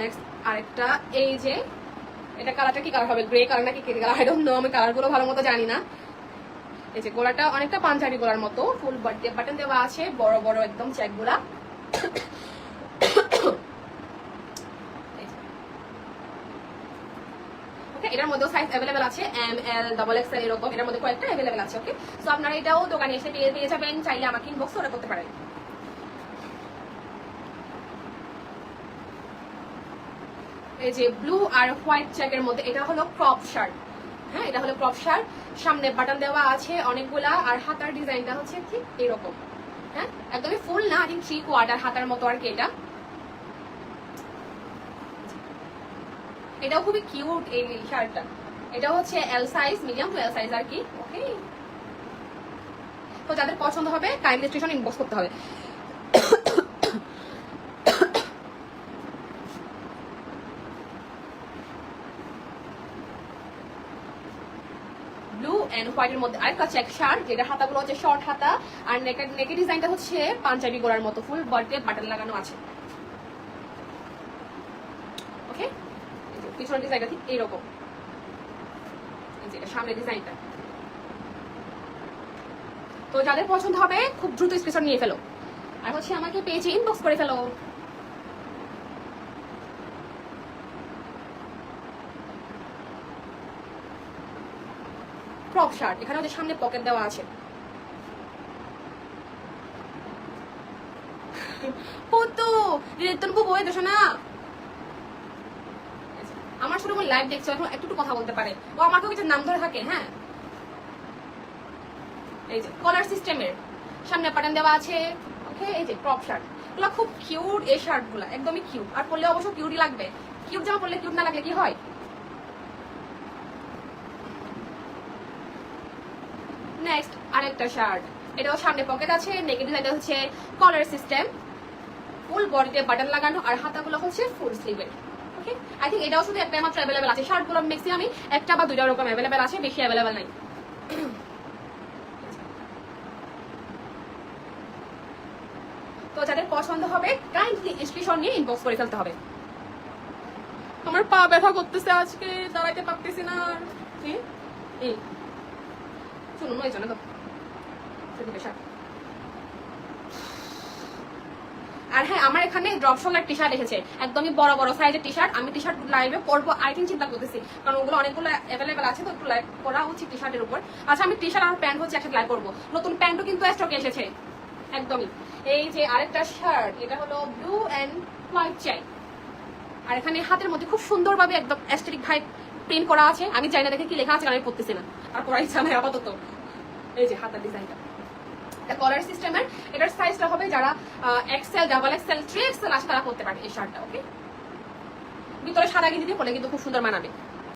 Next আরেকটা, এই যে এটা কালারটা কি কালার হবে, গ্রে কালার নাকি কি কালার, আই ডোন্ট নো, আমি কালারগুলো ভালো মতো জানি না। এই যে গোলাটা অনেকটা পাঞ্জাবি গোলার মতো, ফুল বাটন দেওয়া আছে, বড় বড় একদম চেক গোলা। এটার মধ্যে সাইজ অ্যাভেলেবেল আছে, এম এল ডাবল এক্সএল এরকম, এটার মধ্যে কয়েকটা অ্যাভেলেবেল আছে। ওকে, সো আপনারা এটাও দোকানে এসে পেয়ে যাবেন, চাইলে আমাকে ইনবক্স অর্ডার করতে পারেন। এই যে ব্লু আর হোয়াইট চেকের মধ্যে, এটা হলো ক্রপ শার্ট। হ্যাঁ, এটা হলো ক্রপ শার্ট, সামনে বাটন দেওয়া আছে অনেকগুলা, আর হাতার ডিজাইনটা হচ্ছে ঠিক এরকম। হ্যাঁ, একদমই ফুল না, আই থিঙ্ক 3/4 হাতার মতো আর কি। এটাও খুবই কিউট এই শার্টটা। এটা হচ্ছে L size, medium to L size আর কি। ওকে, তো যাদের পছন্দ হবে কাইন্ডলি স্টেশন ইনবক্স করতে হবে। ব্লু এন্ড হোয়াইটের মধ্যে আরেকটা চেক শার্ট, যেটা হাতাগুলো হচ্ছে শর্ট হাতা, আর নেকের ডিজাইনটা হচ্ছে পাঞ্জাবি গোলার মতো, ফুল বডিতে বাটন লাগানো আছে। ওকে, পিছনের ডিজাইনটা ঠিক এইরকম, এই যে সামনের ডিজাইনটা। তো যাদের পছন্দ হবে খুব দ্রুত স্ক্রিনশট নিয়ে ফেলো, আর হচ্ছে আমাকে পেজে ইনবক্স করে ফেলো। ক্রপ শার্ট, এখানে ওদের সামনে পকেট দেওয়া আছে। আমার ছোট বোন লাইভ দেখছো, এখন একটু কথা বলতে পারে, ও আমাকেও কিছু নাম ধরে থাকে। হ্যাঁ, এই যে কলার সিস্টেমের, সামনে বাটন দেওয়া আছে। ওকে, এই যে ক্রপ শার্ট, এগুলো খুব কিউট, এই শার্ট গুলা একদমই কিউট, আর পরলে অবশ্য কিউটই লাগবে। কিউট জামা পরলে কিউট না লাগলে কি হয়। নেক্সট আরেকটা শার্ট, এটাও সামনে পকেট আছে, নেকের ডিজাইনটা হচ্ছে কলার সিস্টেম, ফুল বডিতে বাটন লাগানো, আর হাতাগুলো হচ্ছে ফুল স্লিভের। ওকে, আই থিঙ্ক এটাও শুধু একটা মাত্র অ্যাভেলেবেল আছে। শার্টগুলো ম্যাক্সিমামই একটা বা দুইটা রকম অ্যাভেলেবেল আছে, বেশি অ্যাভেলেবেল নাই। তো যাদের পছন্দ হবে কাইন্ডলি স্ক্রিনশট নিয়ে ইনবক্স করে ফেলতে হবে। আমার পা ব্যথা করতেছে আজকে, দাঁড়াইতে পারতেছি না। এই শুনুন, ওই জন্য তো আর হ্যাঁ, আমার এখানে ড্রপ শোল্ডার টি শার্ট এসেছে, একদমই বড় বড় সাইজের টি শার্ট। আমি টি শার্ট লাইভে পরবো আই থিঙ্ক, চিন্তা করতেছি, কারণ ওগুলো অনেকগুলো অ্যাভেলেবেল আছে, তো একটু লাইভ করা উচিত টি শার্টের উপর। আচ্ছা, আমি টি শার্ট আর প্যান্ট হচ্ছে একসাথে লাইভ করবো। নতুন প্যান্টও কিন্তু স্টকে এসেছে একদমই। এই যে আরেকটা শার্ট, এটা হলো ব্লু এন্ড হোয়াইট চেক, আর এখানে হাতের মধ্যে খুব সুন্দরভাবে একদম অ্যাস্থেটিক ভাই প্রিন্ট করা আছে। আমি চাই না দেখে কি লেখা আছে, আমি পড়তেছি না, আর পড়ার ইচ্ছা নাই আপাতত। এই যে হাতের ডিজাইনটা, কলার সিস্টেমের, এটার সাইজটা হবে যারা এক্সেল, ডাবল এক্সেল, 3XL আছে তারা করতে পারে এই শার্টটা। ওকে, ভিতরে সাদা গেঞ্জি দিয়ে পরলে কিন্তু খুব সুন্দর মানাবে।